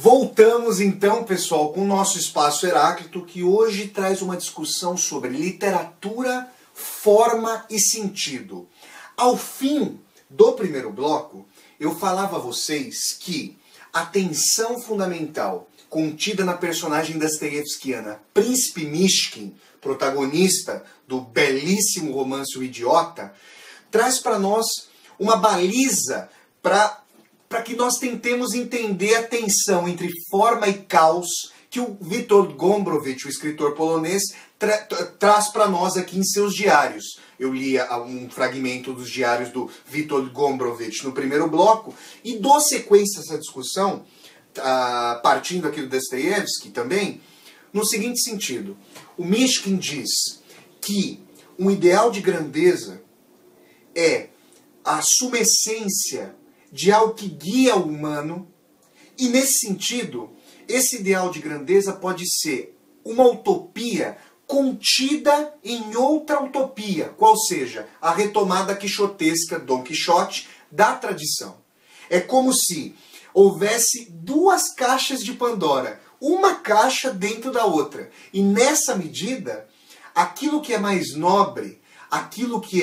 Voltamos então, pessoal, com o nosso Espaço Heráclito, que hoje traz uma discussão sobre literatura, forma e sentido. Ao fim do primeiro bloco, eu falava a vocês que a tensão fundamental contida na personagem dostoiévskiana Príncipe Mishkin, protagonista do belíssimo romance O Idiota, traz para nós uma baliza para que nós tentemos entender a tensão entre forma e caos que o Witold Gombrowicz, o escritor polonês, traz para nós aqui em seus diários. Eu li um fragmento dos diários do Witold Gombrowicz no primeiro bloco e dou sequência a essa discussão, partindo aqui do Dostoiévski também, no seguinte sentido. O Mishkin diz que um ideal de grandeza é a sumessência de algo que guia o humano, e nesse sentido, esse ideal de grandeza pode ser uma utopia contida em outra utopia, qual seja a retomada quixotesca, Dom Quixote, da tradição. É como se houvesse duas caixas de Pandora, uma caixa dentro da outra, e nessa medida, aquilo que é mais nobre, aquilo que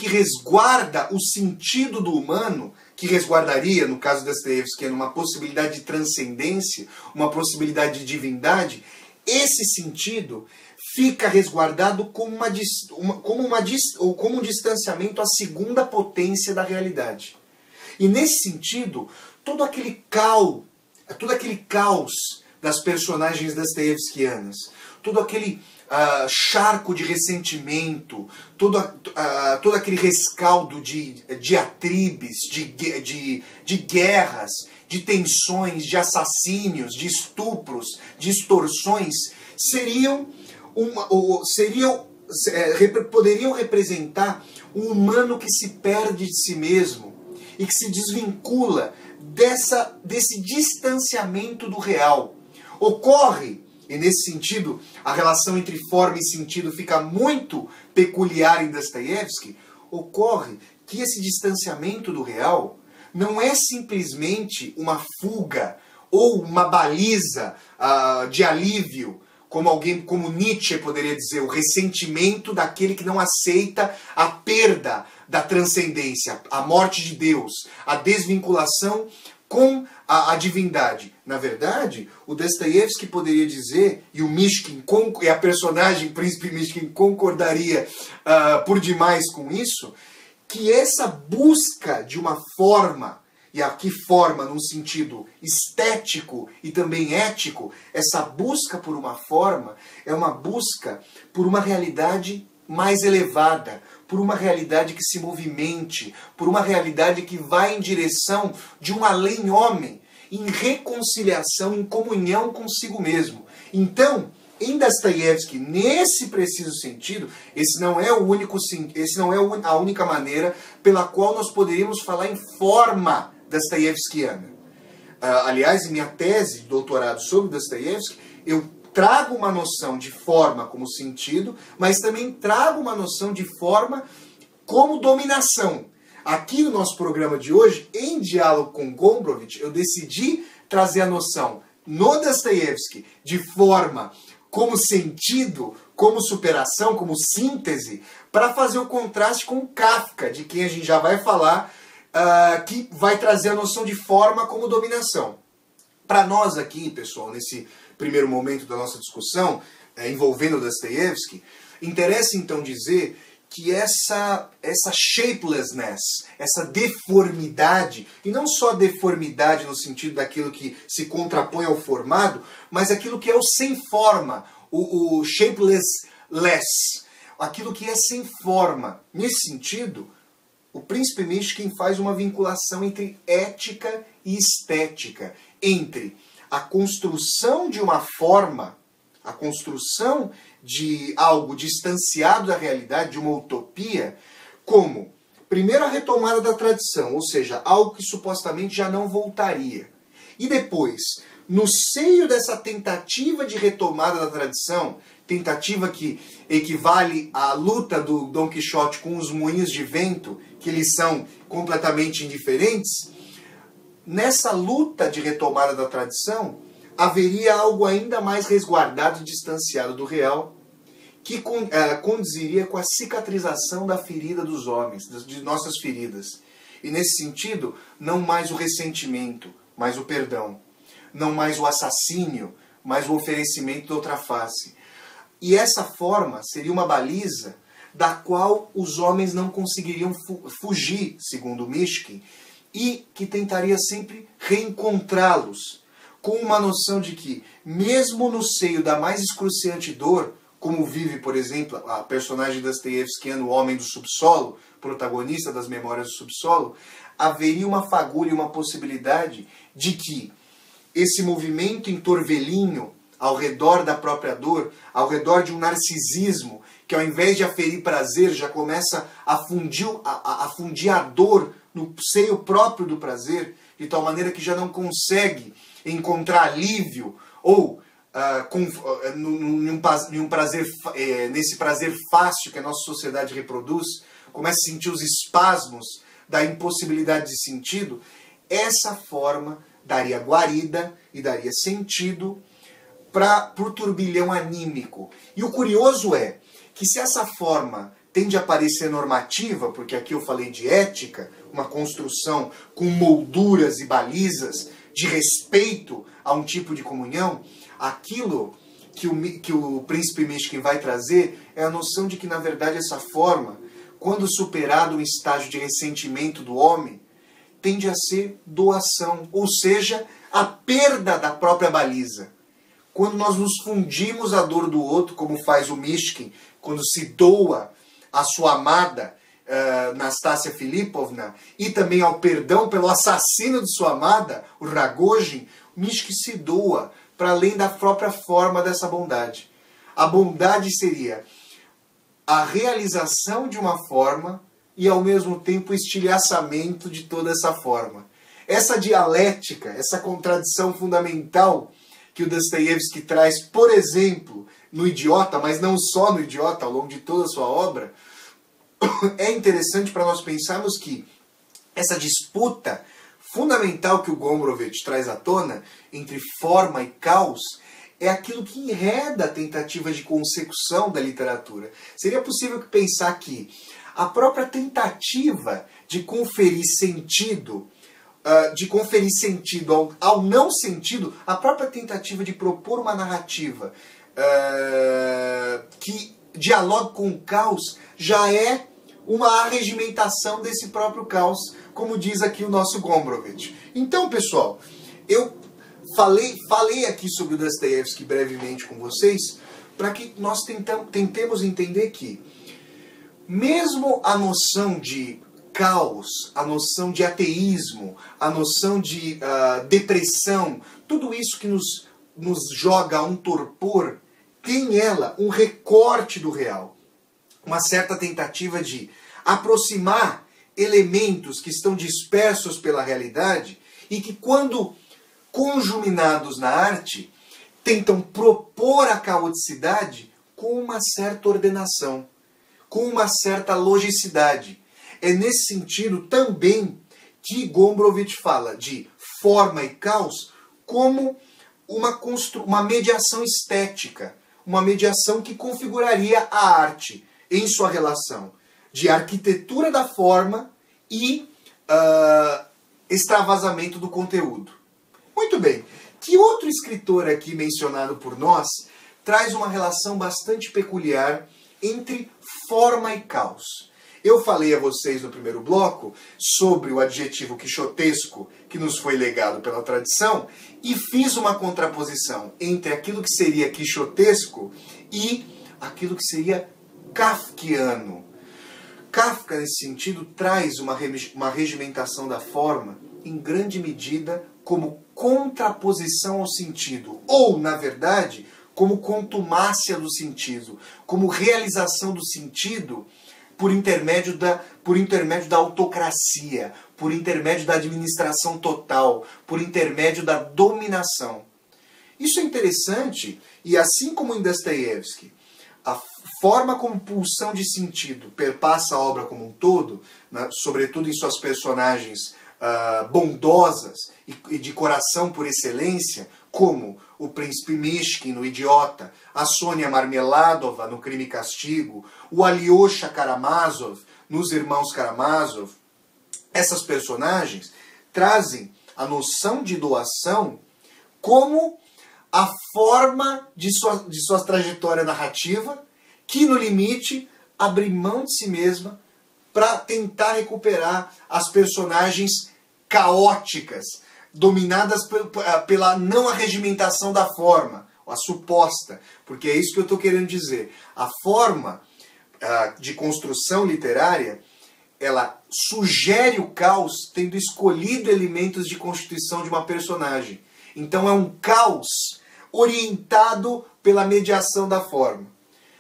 resguarda o sentido do humano, que resguardaria, no caso da Dostoiévski, uma possibilidade de transcendência, uma possibilidade de divindade, esse sentido fica resguardado como um distanciamento à segunda potência da realidade. E nesse sentido, todo aquele caos das personagens dostoiévskianas, todo aquele charco de ressentimento, todo aquele rescaldo de diatribes, de guerras, de tensões, de assassínios, de estupros, de extorsões, poderiam representar um humano que se perde de si mesmo e que se desvincula desse distanciamento do real. Ocorre, e nesse sentido, a relação entre forma e sentido fica muito peculiar em Dostoiévski, ocorre que esse distanciamento do real não é simplesmente uma fuga ou uma baliza de alívio, como Nietzsche poderia dizer, o ressentimento daquele que não aceita a perda da transcendência, a morte de Deus, a desvinculação com a divindade. Na verdade, o Dostoiévski poderia dizer, e o Mishkin, e a personagem Príncipe Mishkin concordaria por demais com isso, que essa busca de uma forma, e aqui forma num sentido estético e também ético, essa busca por uma forma é uma busca por uma realidade mais elevada, por uma realidade que se movimente, por uma realidade que vai em direção de um além-homem, em reconciliação, em comunhão consigo mesmo. Então, em Dostoiévski, nesse preciso sentido, esse não é a única maneira pela qual nós poderíamos falar em forma dostoiévskiana. Aliás, em minha tese de doutorado sobre Dostoiévski, eu trago uma noção de forma como sentido, mas também trago uma noção de forma como dominação. Aqui no nosso programa de hoje, em diálogo com Gombrowicz, eu decidi trazer a noção no Dostoiévski de forma como sentido, como superação, como síntese, para fazer o contraste com Kafka, de quem a gente já vai falar, que vai trazer a noção de forma como dominação. Para nós aqui, pessoal, nesse primeiro momento da nossa discussão, envolvendo Dostoiévski, interessa então dizer que essa shapelessness, essa deformidade, e não só deformidade no sentido daquilo que se contrapõe ao formado, mas aquilo que é o sem forma, o shapeless, aquilo que é sem forma. Nesse sentido, o Príncipe Mishkin faz uma vinculação entre ética e estética, entre a construção de uma forma, a construção de algo distanciado da realidade, de uma utopia, como, primeiro, a retomada da tradição, ou seja, algo que supostamente já não voltaria. E depois, no seio dessa tentativa de retomada da tradição, tentativa que equivale à luta do Dom Quixote com os moinhos de vento, que eles são completamente indiferentes, nessa luta de retomada da tradição, haveria algo ainda mais resguardado e distanciado do real, que conduziria com a cicatrização da ferida dos homens, de nossas feridas. E nesse sentido, não mais o ressentimento, mas o perdão. Não mais o assassínio, mas o oferecimento da outra face. E essa forma seria uma baliza da qual os homens não conseguiriam fugir, segundo Mishkin, e que tentaria sempre reencontrá-los, com uma noção de que, mesmo no seio da mais excruciante dor, como vive, por exemplo, a personagem dostoiévskiana, o homem do subsolo, protagonista das Memórias do Subsolo, haveria uma fagulha, uma possibilidade de que esse movimento em torvelinho ao redor da própria dor, ao redor de um narcisismo, que ao invés de aferir prazer, já começa a fundir a dor no seio próprio do prazer, de tal maneira que já não consegue encontrar alívio ou nesse prazer fácil que a nossa sociedade reproduz, começa a sentir os espasmos da impossibilidade de sentido. Essa forma daria guarida e daria sentido para o turbilhão anímico. E o curioso é que se essa forma tende a parecer normativa, porque aqui eu falei de ética, uma construção com molduras e balizas de respeito a um tipo de comunhão, aquilo que o príncipe Mishkin vai trazer é a noção de que, na verdade, essa forma, quando superado um estágio de ressentimento do homem, tende a ser doação, ou seja, a perda da própria baliza. Quando nós nos fundimos a dor do outro, como faz o Mishkin, quando se doa à sua amada, Nastassia Filipovna, e também ao perdão pelo assassino de sua amada, o Ragozhin, o Mishkin se doa para além da própria forma dessa bondade. A bondade seria a realização de uma forma e, ao mesmo tempo, o estilhaçamento de toda essa forma. Essa dialética, essa contradição fundamental que o Dostoiévski traz, por exemplo, no Idiota, mas não só no Idiota, ao longo de toda a sua obra, é interessante para nós pensarmos que essa disputa fundamental que o Gombrowicz traz à tona entre forma e caos é aquilo que enreda a tentativa de consecução da literatura. Seria possível pensar que a própria tentativa de conferir sentido ao não sentido, a própria tentativa de propor uma narrativa que dialogue com o caos já é uma arregimentação desse próprio caos, como diz aqui o nosso Gombrowicz. Então, pessoal, eu falei aqui sobre o Dostoiévski brevemente com vocês, para que nós tentemos entender que, mesmo a noção de caos, a noção de ateísmo, a noção de depressão, tudo isso que nos joga a um torpor, tem ela um recorte do real. Uma certa tentativa de aproximar elementos que estão dispersos pela realidade e que, quando conjuminados na arte, tentam propor a caoticidade com uma certa ordenação, com uma certa logicidade. É nesse sentido também que Gombrowicz fala de forma e caos como uma mediação estética, uma mediação que configuraria a arte em sua relação de arquitetura da forma e extravasamento do conteúdo. Muito bem. Que outro escritor aqui mencionado por nós traz uma relação bastante peculiar entre forma e caos? Eu falei a vocês no primeiro bloco sobre o adjetivo quixotesco que nos foi legado pela tradição e fiz uma contraposição entre aquilo que seria quixotesco e aquilo que seria kafkiano. Kafka, nesse sentido, traz uma regimentação da forma, em grande medida, como contraposição ao sentido, ou, na verdade, como contumácia do sentido, como realização do sentido por intermédio da autocracia, por intermédio da administração total, por intermédio da dominação. Isso é interessante, e assim como em Dostoiévski, a forma como pulsão de sentido perpassa a obra como um todo, sobretudo em suas personagens bondosas e de coração por excelência, como o Príncipe Mishkin no Idiota, a Sônia Marmeladova no Crime e Castigo, o Alyosha Karamazov nos Irmãos Karamazov, essas personagens trazem a noção de doação como a forma de sua trajetória narrativa, que no limite abre mão de si mesma para tentar recuperar as personagens caóticas, dominadas pela não arregimentação da forma, a suposta, porque é isso que eu estou querendo dizer. A forma de construção literária, ela sugere o caos tendo escolhido elementos de constituição de uma personagem. Então é um caos orientado pela mediação da forma.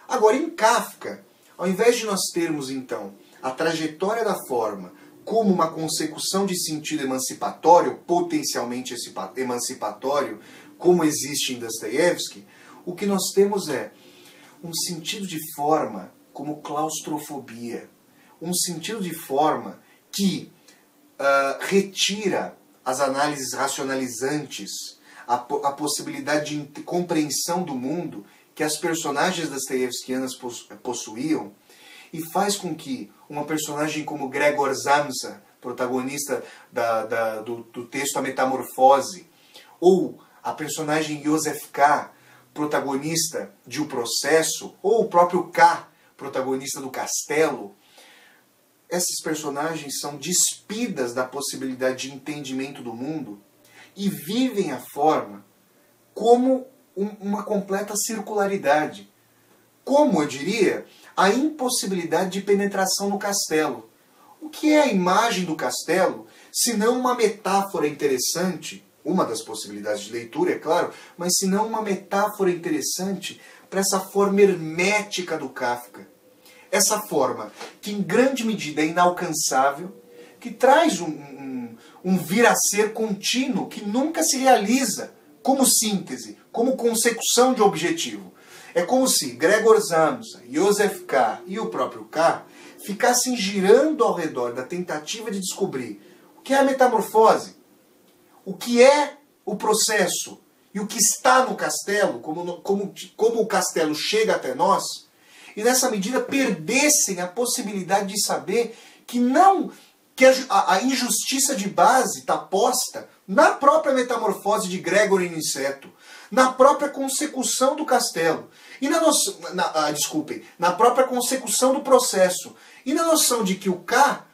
Agora, em Kafka, ao invés de nós termos, então, a trajetória da forma como uma consecução de sentido emancipatório, potencialmente emancipatório, como existe em Dostoiévski, o que nós temos é um sentido de forma como claustrofobia. Um sentido de forma que retira as análises racionalizantes, a possibilidade de compreensão do mundo que as personagens dostoiévskianas possuíam, e faz com que uma personagem como Gregor Samsa, protagonista do texto A Metamorfose, ou a personagem Joseph K., protagonista de O Processo, ou o próprio K., protagonista do Castelo, esses personagens são despidas da possibilidade de entendimento do mundo e vivem a forma como uma completa circularidade. Como, eu diria, a impossibilidade de penetração no castelo. O que é a imagem do castelo, se não uma metáfora interessante, uma das possibilidades de leitura, é claro, mas se não uma metáfora interessante para essa forma hermética do Kafka. Essa forma que em grande medida é inalcançável, que traz um vir a ser contínuo, que nunca se realiza como síntese, como consecução de objetivo. É como se Gregor Samsa, Joseph K. e o próprio K. ficassem girando ao redor da tentativa de descobrir o que é a metamorfose, o que é o processo e o que está no castelo, como o castelo chega até nós, e nessa medida perdessem a possibilidade de saber que a injustiça de base está posta na própria metamorfose de Gregor em inseto, na própria consecução do castelo, e na própria consecução do processo, e na noção de que o K,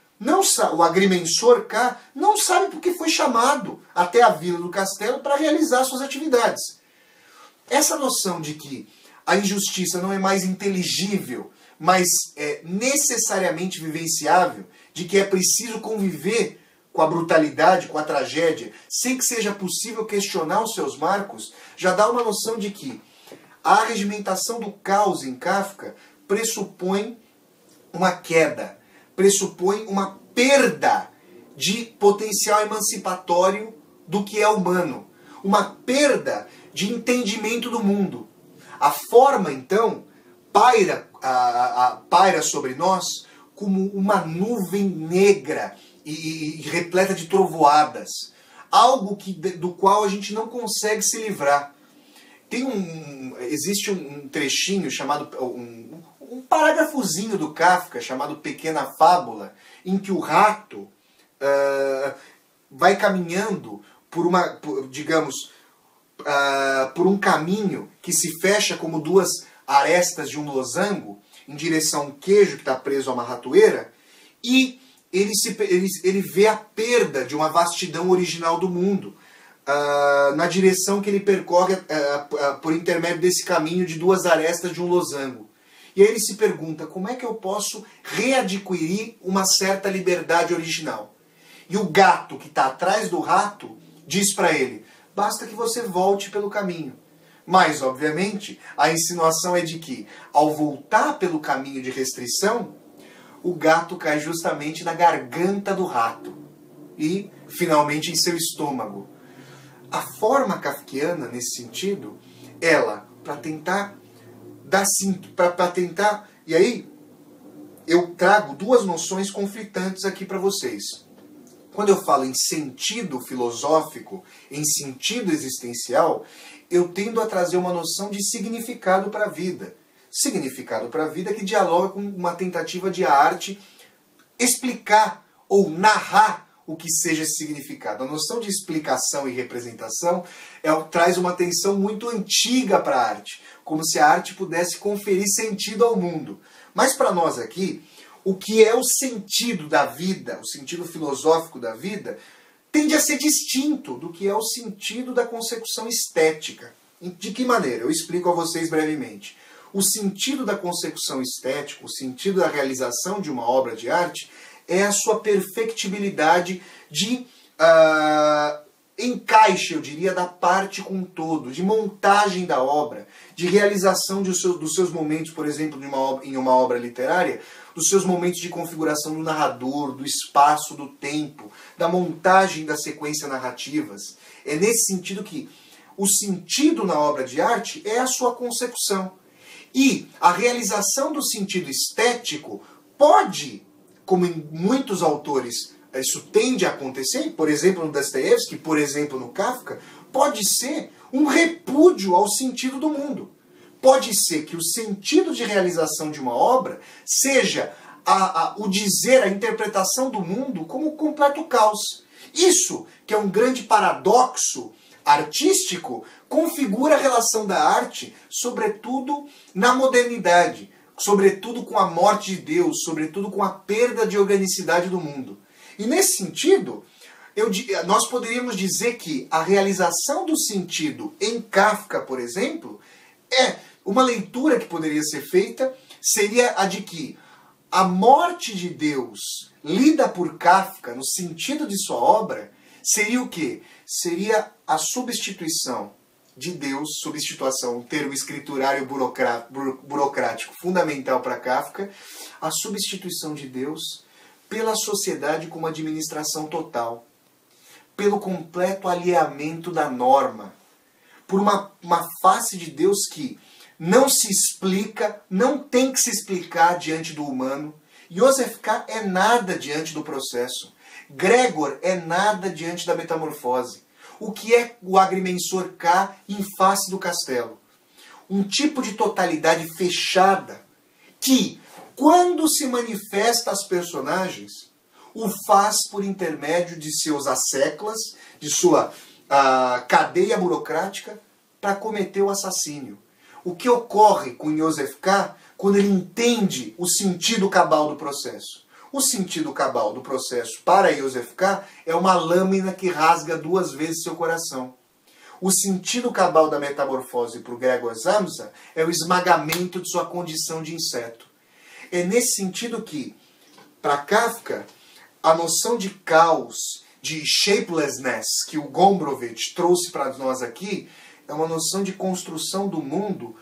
o agrimensor K, não sabe por que foi chamado até a vila do castelo para realizar suas atividades. Essa noção de que a injustiça não é mais inteligível, mas é necessariamente vivenciável, de que é preciso conviver com a brutalidade, com a tragédia, sem que seja possível questionar os seus marcos, já dá uma noção de que a regimentação do caos em Kafka pressupõe uma queda, pressupõe uma perda de potencial emancipatório do que é humano, uma perda de entendimento do mundo. A forma, então, paira sobre nós como uma nuvem negra e repleta de trovoadas. Algo do qual a gente não consegue se livrar. Existe um trechinho chamado, um parágrafozinho do Kafka, chamado Pequena Fábula, em que o rato vai caminhando por um caminho que se fecha como duas arestas de um losango em direção a um queijo que está preso a uma ratoeira, e ele vê a perda de uma vastidão original do mundo na direção que ele percorre por intermédio desse caminho de duas arestas de um losango. E aí ele se pergunta, como é que eu posso readquirir uma certa liberdade original? E o gato que está atrás do rato diz para ele, basta que você volte pelo caminho. Mas, obviamente, a insinuação é de que, ao voltar pelo caminho de restrição, o gato cai justamente na garganta do rato e, finalmente, em seu estômago. A forma kafkiana, nesse sentido, ela, para tentar... E aí, eu trago duas noções conflitantes aqui para vocês. quando eu falo em sentido filosófico, em sentido existencial, eu tendo a trazer uma noção de significado para a vida. Significado para a vida que dialoga com uma tentativa de a arte explicar ou narrar o que seja esse significado. A noção de explicação e representação traz uma tensão muito antiga para a arte, como se a arte pudesse conferir sentido ao mundo. Mas para nós aqui, o que é o sentido da vida, o sentido filosófico da vida, tende a ser distinto do que é o sentido da consecução estética. De que maneira? Eu explico a vocês brevemente. O sentido da consecução estética, o sentido da realização de uma obra de arte, é a sua perfectibilidade de encaixe, eu diria, da parte com todo, de montagem da obra, de realização dos seus momentos, por exemplo, em uma obra literária, dos seus momentos de configuração do narrador, do espaço, do tempo, da montagem das sequências narrativas. É nesse sentido que o sentido na obra de arte é a sua consecução. E a realização do sentido estético pode, como em muitos autores isso tende a acontecer, por exemplo no Dostoiévski, por exemplo no Kafka, pode ser um repúdio ao sentido do mundo. Pode ser que o sentido de realização de uma obra seja o dizer, a interpretação do mundo como completo caos. Isso, que é um grande paradoxo artístico, configura a relação da arte, sobretudo na modernidade, sobretudo com a morte de Deus, sobretudo com a perda de organicidade do mundo. E nesse sentido, nós poderíamos dizer que a realização do sentido em Kafka, por exemplo, uma leitura que poderia ser feita, seria a de que a morte de Deus, lida por Kafka, no sentido de sua obra, seria o quê? Seria a substituição de Deus, substituição, um termo escriturário burocrático fundamental para Kafka, a substituição de Deus pela sociedade como administração total, pelo completo alheamento da norma, por uma face de Deus que não se explica, não tem que se explicar diante do humano. Joseph K. é nada diante do processo. Gregor é nada diante da metamorfose. O que é o agrimensor K em face do castelo? Um tipo de totalidade fechada que, quando se manifesta às personagens, o faz por intermédio de seus asseclas, de sua cadeia burocrática, para cometer o assassínio. O que ocorre com Joseph K. quando ele entende o sentido cabal do processo? O sentido cabal do processo para Joseph K. é uma lâmina que rasga 2 vezes seu coração. O sentido cabal da metamorfose para o Gregor Samsa é o esmagamento de sua condição de inseto. É nesse sentido que, para Kafka, a noção de caos, de shapelessness, que o Gombrowicz trouxe para nós aqui, é uma noção de construção do mundo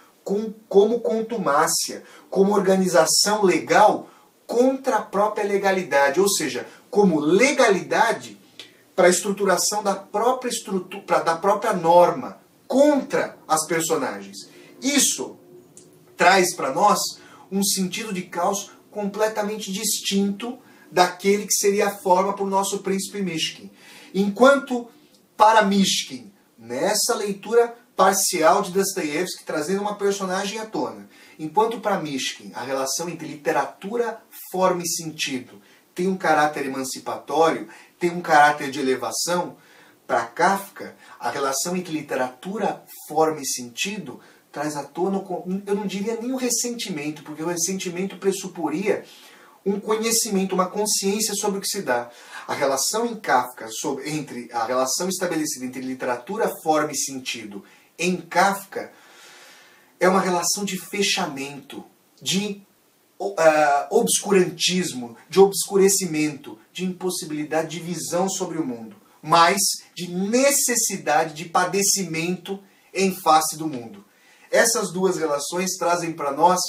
como contumácia, como organização legal contra a própria legalidade, ou seja, como legalidade para a estruturação da própria norma, contra as personagens. Isso traz para nós um sentido de caos completamente distinto daquele que seria a forma para o nosso príncipe Mishkin. Enquanto para Mishkin, nessa leitura parcial de Dostoiévski, trazendo uma personagem à tona, enquanto para Mishkin a relação entre literatura, forma e sentido tem um caráter emancipatório, tem um caráter de elevação, para Kafka a relação entre literatura, forma e sentido traz à tona, eu não diria nem o ressentimento, porque o ressentimento pressuporia um conhecimento, uma consciência sobre o que se dá. A relação em Kafka, a relação estabelecida entre literatura, forma e sentido em Kafka, é uma relação de fechamento, de obscurantismo, de obscurecimento, de impossibilidade de visão sobre o mundo, mas de necessidade de padecimento em face do mundo. Essas 2 relações trazem para nós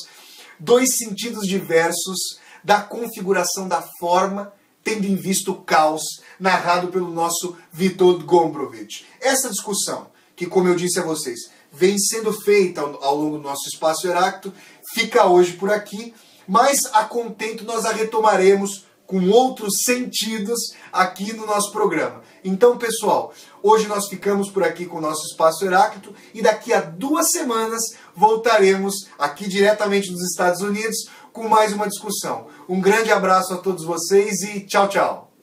2 sentidos diversos da configuração da forma, tendo em vista o caos narrado pelo nosso Witold Gombrowicz. Essa discussão, que como eu disse a vocês, vem sendo feita ao longo do nosso Espaço Heráclito, fica hoje por aqui, mas a contento nós a retomaremos com outros sentidos aqui no nosso programa. Então, pessoal, hoje nós ficamos por aqui com o nosso Espaço Heráclito e daqui a 2 semanas voltaremos aqui diretamente dos Estados Unidos com mais uma discussão. Um grande abraço a todos vocês e tchau, tchau!